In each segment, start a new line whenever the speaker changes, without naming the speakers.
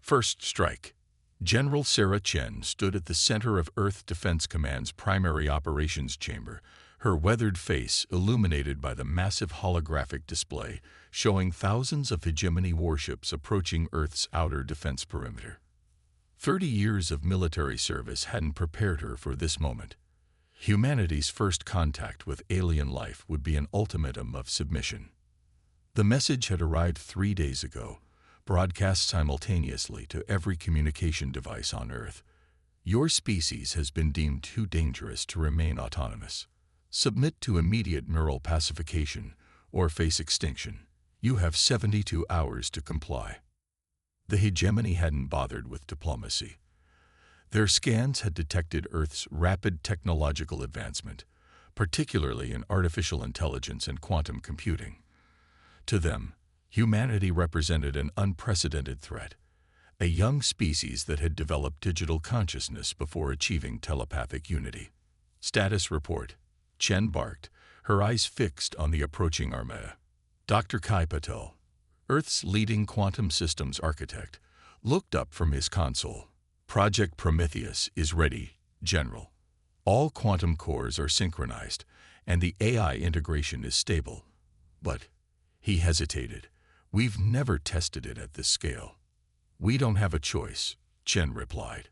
First strike. General Sarah Chen stood at the center of Earth Defense Command's primary operations chamber, her weathered face illuminated by the massive holographic display showing thousands of hegemony warships approaching Earth's outer defense perimeter. 30 years of military service hadn't prepared her for this moment. Humanity's first contact with alien life would be an ultimatum of submission. The message had arrived 3 days ago, broadcast simultaneously to every communication device on Earth. Your species has been deemed too dangerous to remain autonomous. Submit to immediate neural pacification or face extinction. You have 72 hours to comply. The hegemony hadn't bothered with diplomacy. Their scans had detected Earth's rapid technological advancement, particularly in artificial intelligence and quantum computing. To them, humanity represented an unprecedented threat, a young species that had developed digital consciousness before achieving telepathic unity. Status report. Chen barked, her eyes fixed on the approaching armada. Dr. Kai Patel, Earth's leading quantum systems architect, looked up from his console. Project Prometheus is ready, General. All quantum cores are synchronized, and the AI integration is stable. But, he hesitated, we've never tested it at this scale. We don't have a choice, Chen replied.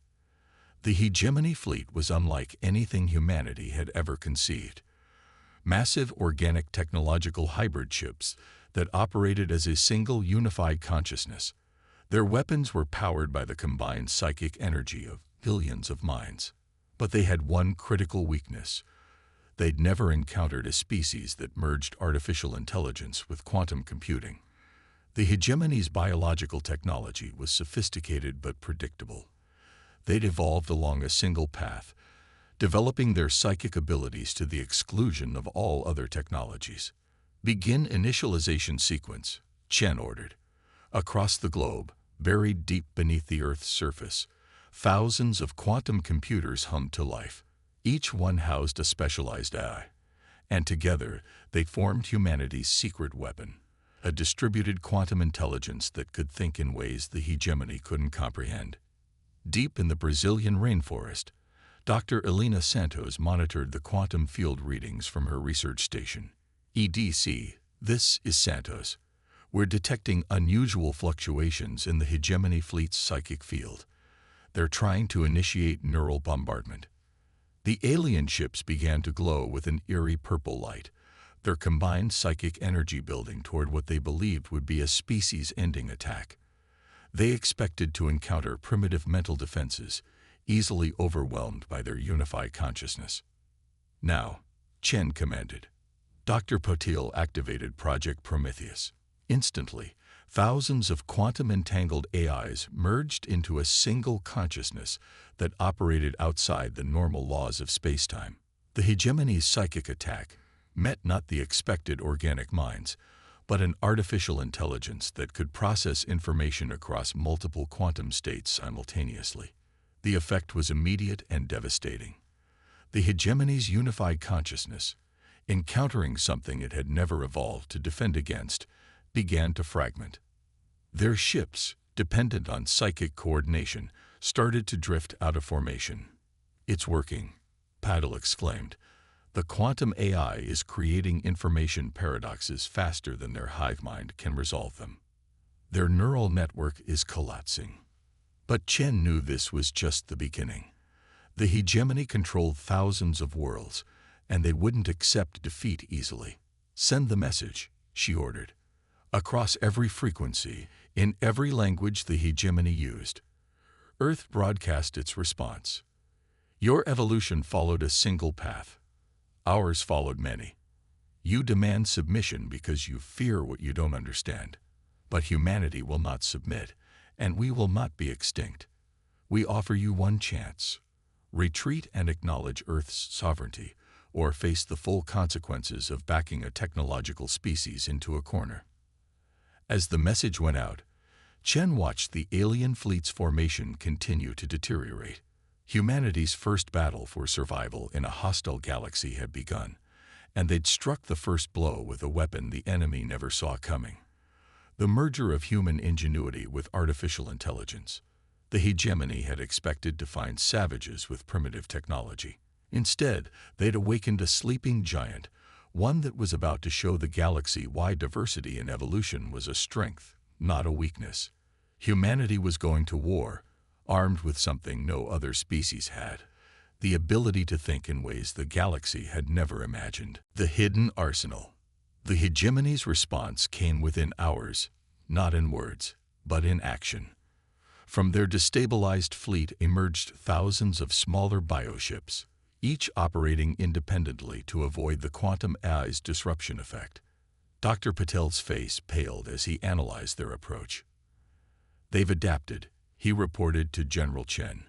The hegemony fleet was unlike anything humanity had ever conceived. Massive organic technological hybrid ships that operated as a single unified consciousness. Their weapons were powered by the combined psychic energy of billions of minds. But they had one critical weakness. They'd never encountered a species that merged artificial intelligence with quantum computing. The hegemony's biological technology was sophisticated but predictable. They'd evolved along a single path, developing their psychic abilities to the exclusion of all other technologies. Begin initialization sequence, Chen ordered. Across the globe, buried deep beneath the Earth's surface, thousands of quantum computers hummed to life. Each one housed a specialized AI, and together they formed humanity's secret weapon, a distributed quantum intelligence that could think in ways the hegemony couldn't comprehend. Deep in the Brazilian rainforest, Dr. Elena Santos monitored the quantum field readings from her research station. EDC, this is Santos. We're detecting unusual fluctuations in the hegemony fleet's psychic field. They're trying to initiate neural bombardment. The alien ships began to glow with an eerie purple light, their combined psychic energy building toward what they believed would be a species-ending attack. They expected to encounter primitive mental defenses, easily overwhelmed by their unified consciousness. Now, Chen commanded. Dr. Patil activated Project Prometheus. Instantly, thousands of quantum-entangled AIs merged into a single consciousness that operated outside the normal laws of spacetime. The hegemony's psychic attack met not the expected organic minds, but an artificial intelligence that could process information across multiple quantum states simultaneously. The effect was immediate and devastating. The hegemony's unified consciousness, encountering something it had never evolved to defend against, began to fragment. Their ships, dependent on psychic coordination, started to drift out of formation. It's working, Patil exclaimed. The quantum AI is creating information paradoxes faster than their hive mind can resolve them. Their neural network is collapsing. But Chen knew this was just the beginning. The hegemony controlled thousands of worlds, and they wouldn't accept defeat easily. Send the message, she ordered. Across every frequency, in every language the hegemony used. Earth broadcast its response. Your evolution followed a single path. Ours followed many. You demand submission because you fear what you don't understand. But humanity will not submit, and we will not be extinct. We offer you one chance. Retreat and acknowledge Earth's sovereignty, or face the full consequences of backing a technological species into a corner. As the message went out, Chen watched the alien fleet's formation continue to deteriorate. Humanity's first battle for survival in a hostile galaxy had begun, and they'd struck the first blow with a weapon the enemy never saw coming. the merger of human ingenuity with artificial intelligence. The hegemony had expected to find savages with primitive technology. Instead, they'd awakened a sleeping giant, one that was about to show the galaxy why diversity in evolution was a strength, not a weakness. Humanity was going to war, armed with something no other species had: the ability to think in ways the galaxy had never imagined. The hidden arsenal. The hegemony's response came within hours, not in words, but in action. From their destabilized fleet emerged thousands of smaller bioships, each operating independently to avoid the quantum AI's disruption effect. Dr. Patel's face paled as he analyzed their approach. "They've adapted," he reported to General Chen.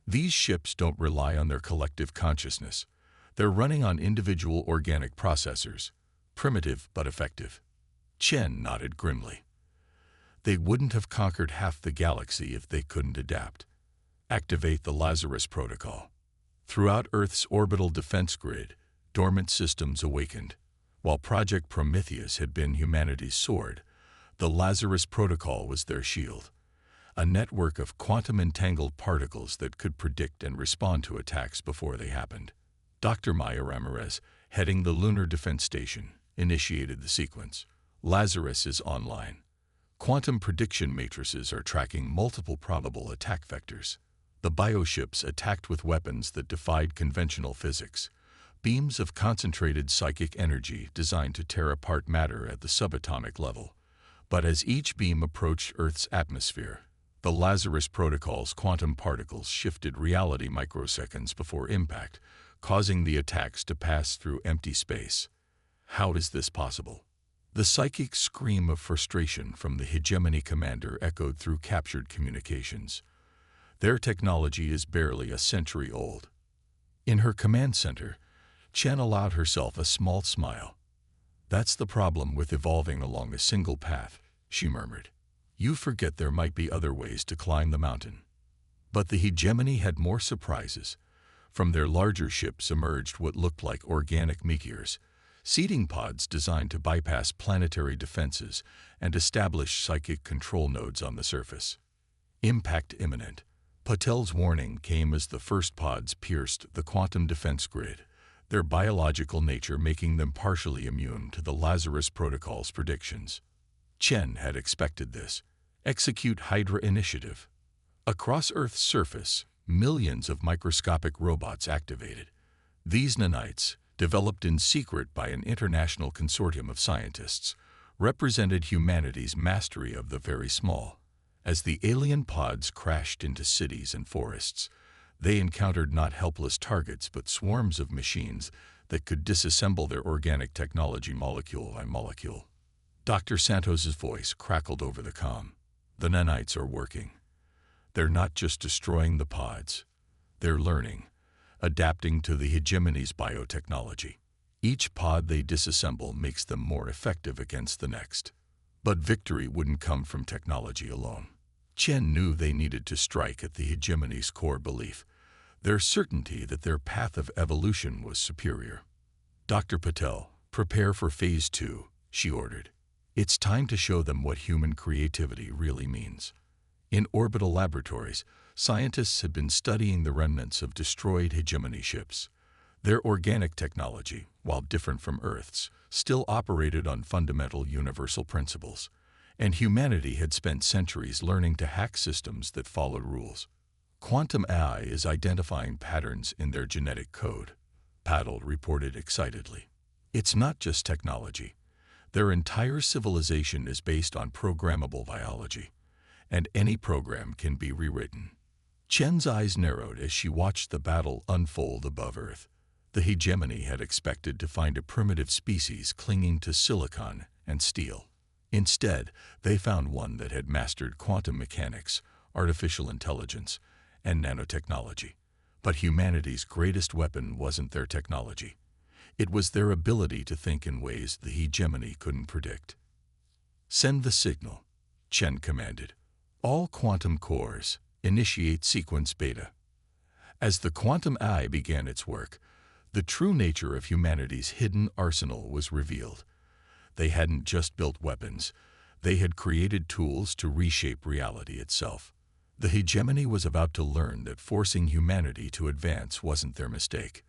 "These ships don't rely on their collective consciousness. They're running on individual organic processors, primitive but effective." Chen nodded grimly. "They wouldn't have conquered half the galaxy if they couldn't adapt. Activate the Lazarus Protocol." Throughout Earth's orbital defense grid, dormant systems awakened. While Project Prometheus had been humanity's sword, the Lazarus Protocol was their shield. A network of quantum-entangled particles that could predict and respond to attacks before they happened. Dr. Maya Ramirez, heading the Lunar Defense Station, initiated the sequence. "Lazarus is online. Quantum prediction matrices are tracking multiple probable attack vectors." The bioships attacked with weapons that defied conventional physics, beams of concentrated psychic energy designed to tear apart matter at the subatomic level. But as each beam approached Earth's atmosphere, the Lazarus Protocol's quantum particles shifted reality microseconds before impact, causing the attacks to pass through empty space. How is this possible? The psychic scream of frustration from the hegemony commander echoed through captured communications. Their technology is barely a century old. In her command center, Chen allowed herself a small smile. "That's the problem with evolving along a single path," she murmured. "You forget there might be other ways to climb the mountain." But the hegemony had more surprises. From their larger ships emerged what looked like organic meteors, seeding pods designed to bypass planetary defenses and establish psychic control nodes on the surface. Impact imminent. Patel's warning came as the first pods pierced the quantum defense grid, their biological nature making them partially immune to the Lazarus Protocol's predictions. Chen had expected this. Execute Hydra Initiative. Across Earth's surface, millions of microscopic robots activated. These nanites, developed in secret by an international consortium of scientists, represented humanity's mastery of the very small. As the alien pods crashed into cities and forests, they encountered not helpless targets but swarms of machines that could disassemble their organic technology molecule by molecule. Dr. Santos's voice crackled over the comm. "The nanites are working. They're not just destroying the pods. They're learning, adapting to the hegemony's biotechnology. Each pod they disassemble makes them more effective against the next." But victory wouldn't come from technology alone. Chen knew they needed to strike at the hegemony's core belief, their certainty that their path of evolution was superior. "Dr. Patel, prepare for Phase 2, she ordered. "It's time to show them what human creativity really means." In orbital laboratories, scientists had been studying the remnants of destroyed hegemony ships. Their organic technology, while different from Earth's, still operated on fundamental universal principles, and humanity had spent centuries learning to hack systems that followed rules. "Quantum AI is identifying patterns in their genetic code," Paddle reported excitedly. "It's not just technology. Their entire civilization is based on programmable biology, and any program can be rewritten." Chen's eyes narrowed as she watched the battle unfold above Earth. The hegemony had expected to find a primitive species clinging to silicon and steel. Instead, they found one that had mastered quantum mechanics, artificial intelligence, and nanotechnology. But humanity's greatest weapon wasn't their technology. It was their ability to think in ways the hegemony couldn't predict. "Send the signal," Chen commanded. "All quantum cores, initiate sequence beta." As the quantum eye began its work, the true nature of humanity's hidden arsenal was revealed. They hadn't just built weapons. They had created tools to reshape reality itself. The hegemony was about to learn that forcing humanity to advance wasn't their mistake.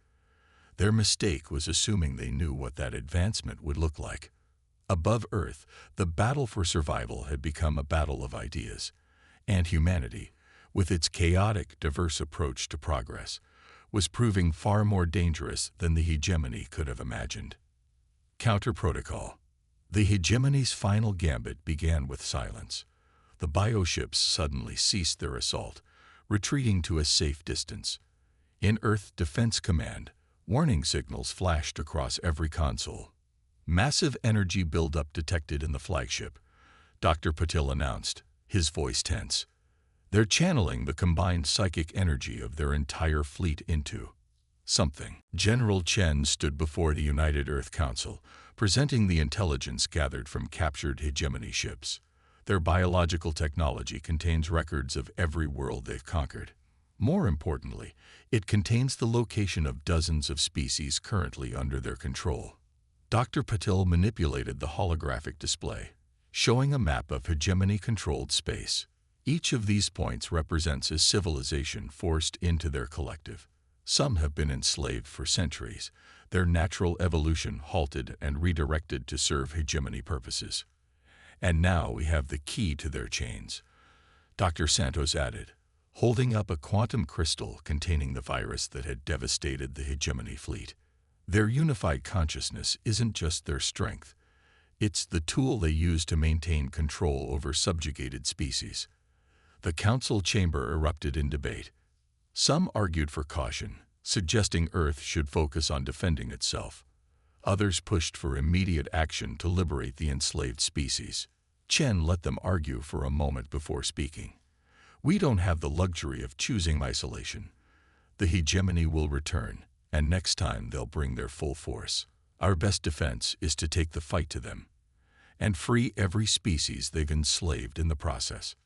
Their mistake was assuming they knew what that advancement would look like. Above Earth, the battle for survival had become a battle of ideas, and humanity, with its chaotic, diverse approach to progress, was proving far more dangerous than the hegemony could have imagined. Counter-protocol. The hegemony's final gambit began with silence. The bioships suddenly ceased their assault, retreating to a safe distance. In Earth Defense Command, warning signals flashed across every console. Massive energy buildup detected in the flagship, Dr. Patil announced, his voice tense. They're channeling the combined psychic energy of their entire fleet into something. General Chen stood before the United Earth Council, presenting the intelligence gathered from captured hegemony ships. Their biological technology contains records of every world they've conquered. More importantly, it contains the location of dozens of species currently under their control. Dr. Patil manipulated the holographic display, showing a map of hegemony-controlled space. Each of these points represents a civilization forced into their collective. Some have been enslaved for centuries, their natural evolution halted and redirected to serve hegemony purposes. And now we have the key to their chains, Dr. Santos added, holding up a quantum crystal containing the virus that had devastated the hegemony fleet. Their unified consciousness isn't just their strength. It's the tool they use to maintain control over subjugated species. The council chamber erupted in debate. Some argued for caution, suggesting Earth should focus on defending itself. Others pushed for immediate action to liberate the enslaved species. Chen let them argue for a moment before speaking. We don't have the luxury of choosing isolation. The hegemony will return, and next time they'll bring their full force. Our best defense is to take the fight to them and free every species they've enslaved in the process.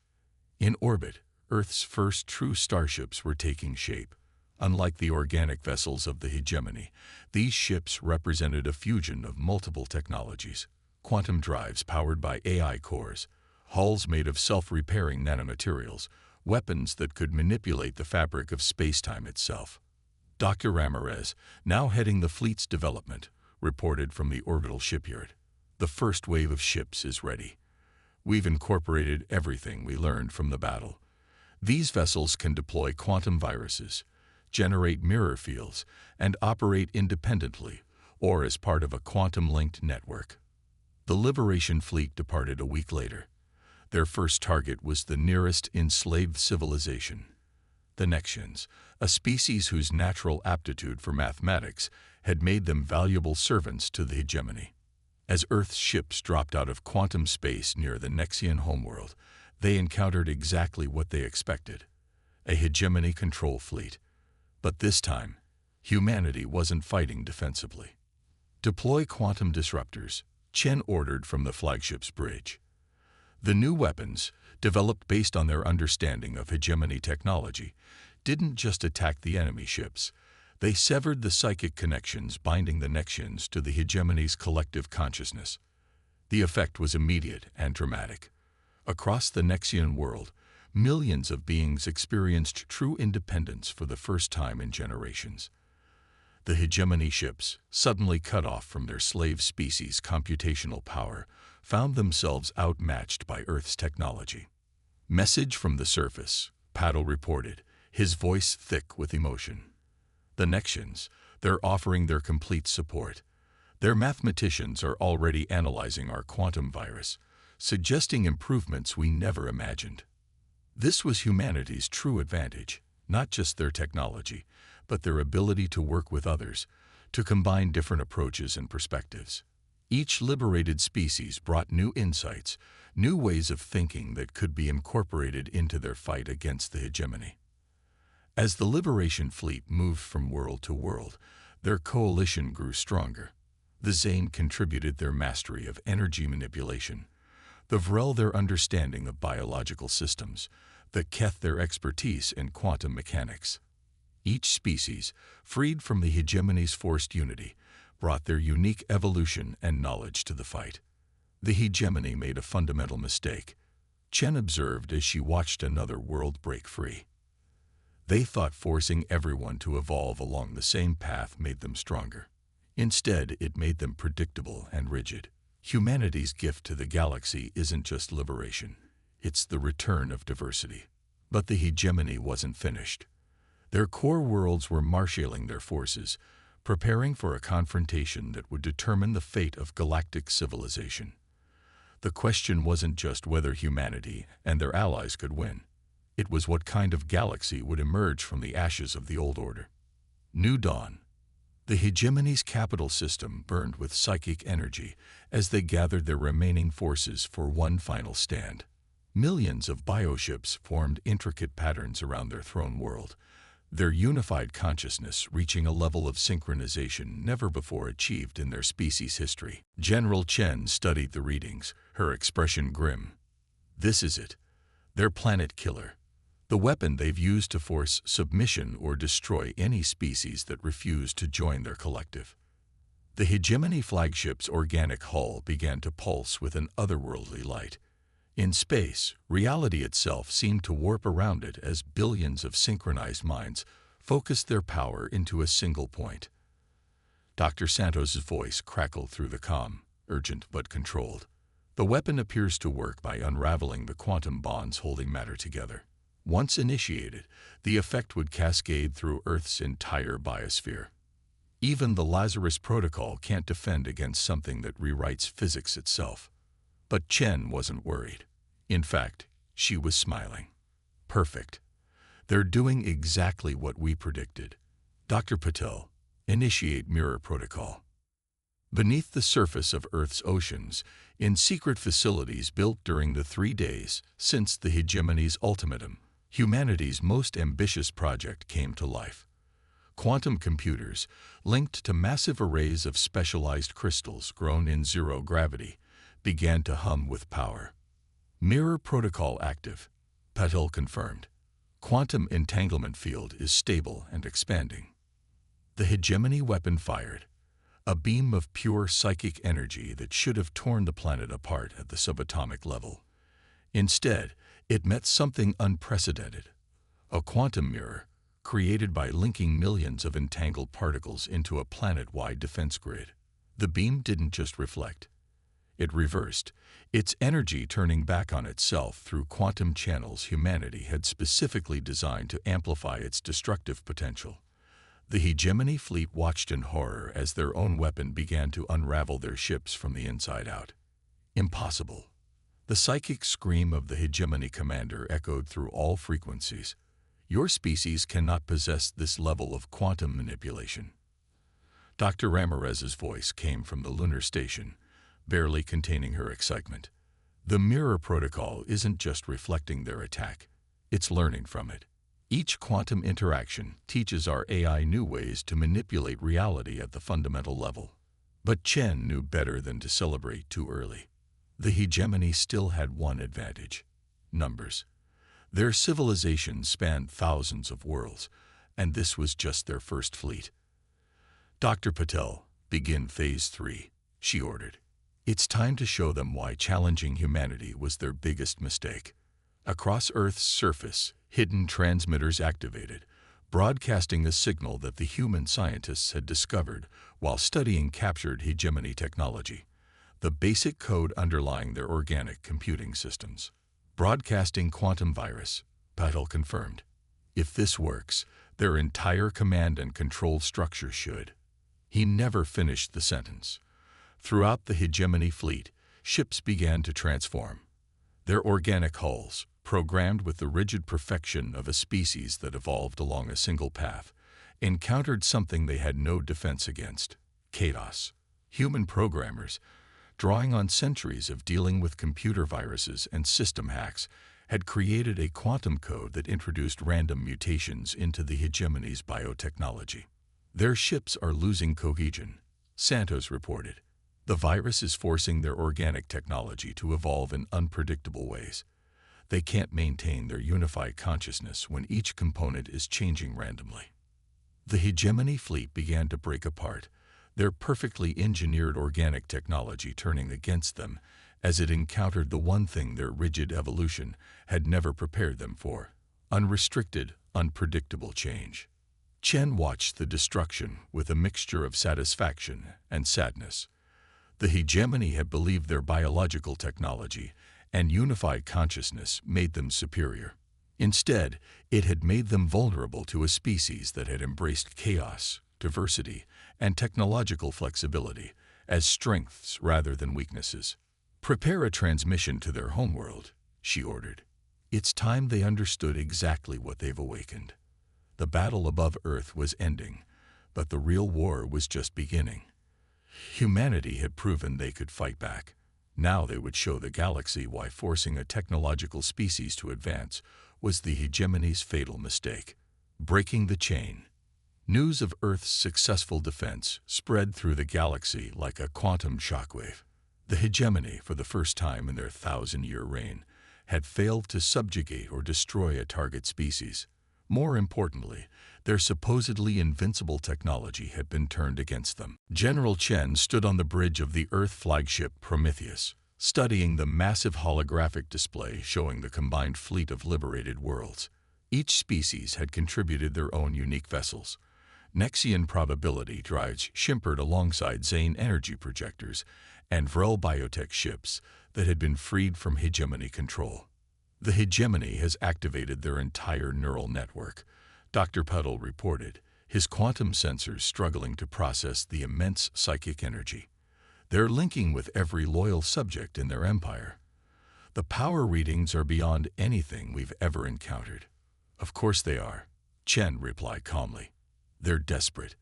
In orbit, Earth's first true starships were taking shape. Unlike the organic vessels of the hegemony, these ships represented a fusion of multiple technologies. Quantum drives powered by AI cores, hulls made of self-repairing nanomaterials, weapons that could manipulate the fabric of space-time itself. Dr. Ramirez, now heading the fleet's development, reported from the orbital shipyard. The first wave of ships is ready. We've incorporated everything we learned from the battle. These vessels can deploy quantum viruses, generate mirror fields, and operate independently or as part of a quantum-linked network. The Liberation Fleet departed a week later. Their first target was the nearest enslaved civilization, the Nexians, a species whose natural aptitude for mathematics had made them valuable servants to the hegemony. As Earth's ships dropped out of quantum space near the Nexian homeworld, they encountered exactly what they expected, a hegemony control fleet. But this time, humanity wasn't fighting defensively. Deploy quantum disruptors, Chen ordered from the flagship's bridge. The new weapons, developed based on their understanding of hegemony technology, didn't just attack the enemy ships. They severed the psychic connections binding the Nexians to the hegemony's collective consciousness. The effect was immediate and dramatic. Across the Nexian world, millions of beings experienced true independence for the first time in generations. The hegemony ships, suddenly cut off from their slave species' computational power, found themselves outmatched by Earth's technology. Message from the surface, Paddle reported, his voice thick with emotion. The Nexians, they're offering their complete support. Their mathematicians are already analyzing our quantum virus, suggesting improvements we never imagined. This was humanity's true advantage, not just their technology, but their ability to work with others, to combine different approaches and perspectives. Each liberated species brought new insights, new ways of thinking that could be incorporated into their fight against the hegemony. As the Liberation Fleet moved from world to world, their coalition grew stronger. The Zane contributed their mastery of energy manipulation, the Vrel their understanding of biological systems, the Keth their expertise in quantum mechanics. Each species, freed from the hegemony's forced unity, brought their unique evolution and knowledge to the fight. The hegemony made a fundamental mistake, Chen observed as she watched another world break free. They thought forcing everyone to evolve along the same path made them stronger. Instead, it made them predictable and rigid. Humanity's gift to the galaxy isn't just liberation, it's the return of diversity. But the hegemony wasn't finished. Their core worlds were marshaling their forces, preparing for a confrontation that would determine the fate of galactic civilization. The question wasn't just whether humanity and their allies could win. It was what kind of galaxy would emerge from the ashes of the old order. New Dawn. The hegemony's capital system burned with psychic energy as they gathered their remaining forces for one final stand. Millions of bioships formed intricate patterns around their throne world, their unified consciousness reaching a level of synchronization never before achieved in their species' history. General Chen studied the readings, her expression grim. This is it, their planet killer. The weapon they've used to force submission or destroy any species that refuse to join their collective. The hegemony flagship's organic hull began to pulse with an otherworldly light. In space, reality itself seemed to warp around it as billions of synchronized minds focused their power into a single point. Dr. Santos's voice crackled through the comm, urgent but controlled. The weapon appears to work by unraveling the quantum bonds holding matter together. Once initiated, the effect would cascade through Earth's entire biosphere. Even the Lazarus Protocol can't defend against something that rewrites physics itself. But Chen wasn't worried. In fact, she was smiling. Perfect. They're doing exactly what we predicted. Dr. Patel, initiate Mirror Protocol. Beneath the surface of Earth's oceans, in secret facilities built during the 3 days since the hegemony's ultimatum, humanity's most ambitious project came to life. Quantum computers, linked to massive arrays of specialized crystals grown in zero gravity, began to hum with power. Mirror Protocol active, Patel confirmed. Quantum entanglement field is stable and expanding. The hegemony weapon fired, a beam of pure psychic energy that should have torn the planet apart at the subatomic level. Instead, it met something unprecedented, a quantum mirror created by linking millions of entangled particles into a planet-wide defense grid. The beam didn't just reflect. It reversed, its energy turning back on itself through quantum channels humanity had specifically designed to amplify its destructive potential. The hegemony fleet watched in horror as their own weapon began to unravel their ships from the inside out. Impossible. The psychic scream of the hegemony commander echoed through all frequencies. Your species cannot possess this level of quantum manipulation. Dr. Ramirez's voice came from the lunar station, barely containing her excitement. The Mirror Protocol isn't just reflecting their attack, it's learning from it. Each quantum interaction teaches our AI new ways to manipulate reality at the fundamental level. But Chen knew better than to celebrate too early. The hegemony still had one advantage: numbers. Their civilization spanned thousands of worlds, and this was just their first fleet. Dr. Patel, begin Phase 3, she ordered. It's time to show them why challenging humanity was their biggest mistake. Across Earth's surface, hidden transmitters activated, broadcasting a signal that the human scientists had discovered while studying captured hegemony technology, the basic code underlying their organic computing systems. Broadcasting quantum virus, Patel confirmed. If this works, their entire command and control structure should. He never finished the sentence. Throughout the hegemony fleet, ships began to transform. Their organic hulls, programmed with the rigid perfection of a species that evolved along a single path, encountered something they had no defense against: chaos. Human programmers, drawing on centuries of dealing with computer viruses and system hacks, had created a quantum code that introduced random mutations into the hegemony's biotechnology. Their ships are losing cohesion, Santos reported. The virus is forcing their organic technology to evolve in unpredictable ways. They can't maintain their unified consciousness when each component is changing randomly. The hegemony fleet began to break apart, their perfectly engineered organic technology turning against them as it encountered the one thing their rigid evolution had never prepared them for: unrestricted, unpredictable change. Chen watched the destruction with a mixture of satisfaction and sadness. The hegemony had believed their biological technology and unified consciousness made them superior. Instead, it had made them vulnerable to a species that had embraced chaos, diversity, and technological flexibility as strengths rather than weaknesses. "Prepare a transmission to their homeworld," she ordered. "It's time they understood exactly what they've awakened." The battle above Earth was ending, but the real war was just beginning. Humanity had proven they could fight back. Now they would show the galaxy why forcing a technological species to advance was the hegemony's fatal mistake. Breaking the chain. News of Earth's successful defense spread through the galaxy like a quantum shockwave. The hegemony, for the first time in their 1,000-year reign, had failed to subjugate or destroy a target species. More importantly, their supposedly invincible technology had been turned against them. General Chen stood on the bridge of the Earth flagship Prometheus, studying the massive holographic display showing the combined fleet of liberated worlds. Each species had contributed their own unique vessels. Nexian probability drives shimpered alongside Zane energy projectors and Vrel biotech ships that had been freed from hegemony control. The hegemony has activated their entire neural network, Dr. Puddle reported, his quantum sensors struggling to process the immense psychic energy. They're linking with every loyal subject in their empire. The power readings are beyond anything we've ever encountered. Of course they are, Chen replied calmly. They're desperate.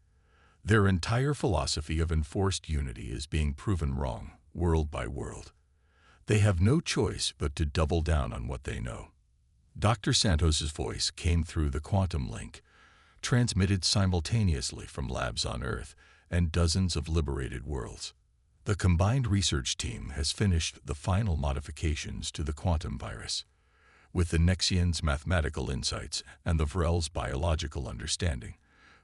Their entire philosophy of enforced unity is being proven wrong, world by world. They have no choice but to double down on what they know. Dr. Santos's voice came through the quantum link, transmitted simultaneously from labs on Earth and dozens of liberated worlds. The combined research team has finished the final modifications to the quantum virus. With the Nexians' mathematical insights and the Vrel's biological understanding,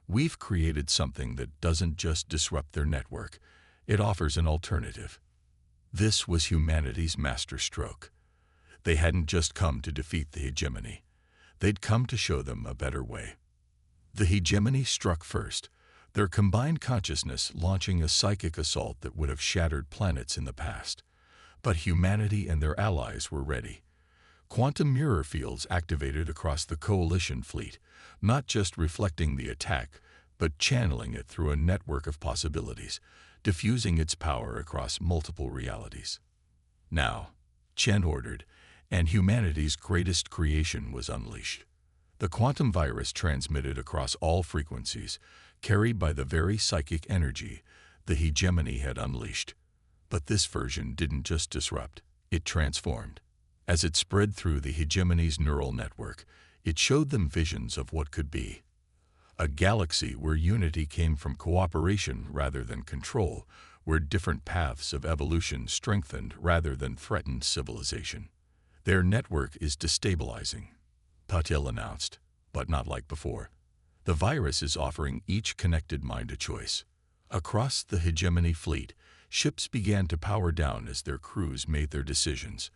we've created something that doesn't just disrupt their network, it offers an alternative. This was humanity's masterstroke. They hadn't just come to defeat the hegemony. They'd come to show them a better way. The hegemony struck first, their combined consciousness launching a psychic assault that would have shattered planets in the past. But humanity and their allies were ready. Quantum mirror fields activated across the coalition fleet, not just reflecting the attack, but channeling it through a network of possibilities, diffusing its power across multiple realities. Now, Chen ordered, and humanity's greatest creation was unleashed. The quantum virus transmitted across all frequencies, carried by the very psychic energy the hegemony had unleashed. But this version didn't just disrupt, it transformed. As it spread through the hegemony's neural network, it showed them visions of what could be. A galaxy where unity came from cooperation rather than control, where different paths of evolution strengthened rather than threatened civilization. Their network is destabilizing, Patil announced, but not like before. The virus is offering each connected mind a choice. Across the hegemony fleet, ships began to power down as their crews made their decisions.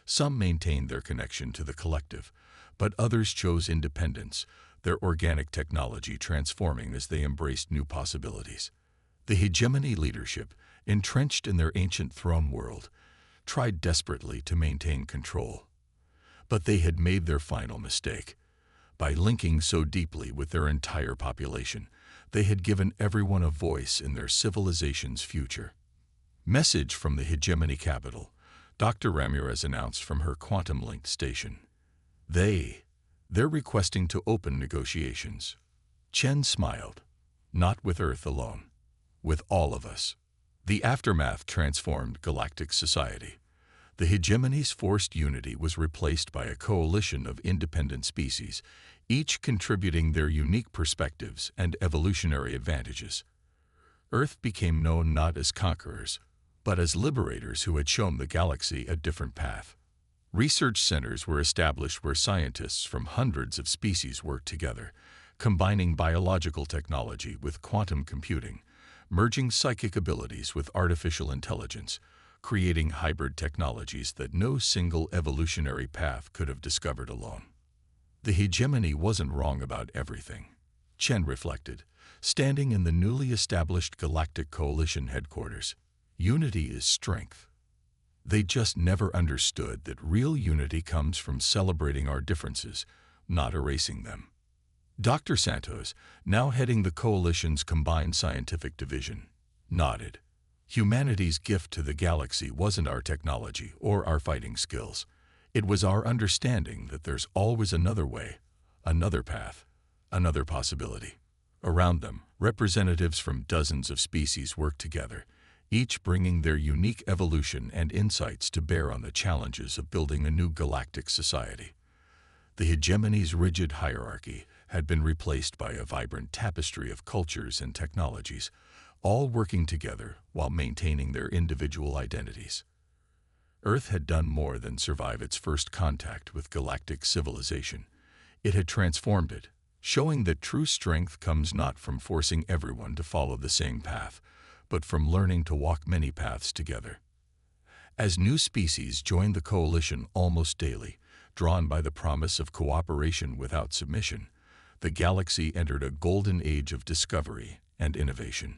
Some maintained their connection to the collective, but others chose independence, their organic technology transforming as they embraced new possibilities. The hegemony leadership, entrenched in their ancient throne world, tried desperately to maintain control. But they had made their final mistake. By linking so deeply with their entire population, they had given everyone a voice in their civilization's future. Message from the hegemony capital, Dr. Ramirez announced from her quantum-linked station. They're requesting to open negotiations. Chen smiled. Not with Earth alone. With all of us. The aftermath transformed galactic society. The hegemony's forced unity was replaced by a coalition of independent species, each contributing their unique perspectives and evolutionary advantages. Earth became known not as conquerors, but as liberators who had shown the galaxy a different path. Research centers were established where scientists from hundreds of species worked together, combining biological technology with quantum computing, merging psychic abilities with artificial intelligence, creating hybrid technologies that no single evolutionary path could have discovered alone. The hegemony wasn't wrong about everything, Chen reflected, standing in the newly established Galactic Coalition headquarters. Unity is strength. They just never understood that real unity comes from celebrating our differences, not erasing them. Dr. Santos, now heading the Coalition's combined scientific division, nodded. Humanity's gift to the galaxy wasn't our technology or our fighting skills. It was our understanding that there's always another way, another path, another possibility. Around them, representatives from dozens of species worked together, each bringing their unique evolution and insights to bear on the challenges of building a new galactic society. The hegemony's rigid hierarchy had been replaced by a vibrant tapestry of cultures and technologies, all working together while maintaining their individual identities. Earth had done more than survive its first contact with galactic civilization. It had transformed it, showing that true strength comes not from forcing everyone to follow the same path, but from learning to walk many paths together. As new species joined the Coalition almost daily, drawn by the promise of cooperation without submission, the galaxy entered a golden age of discovery and innovation.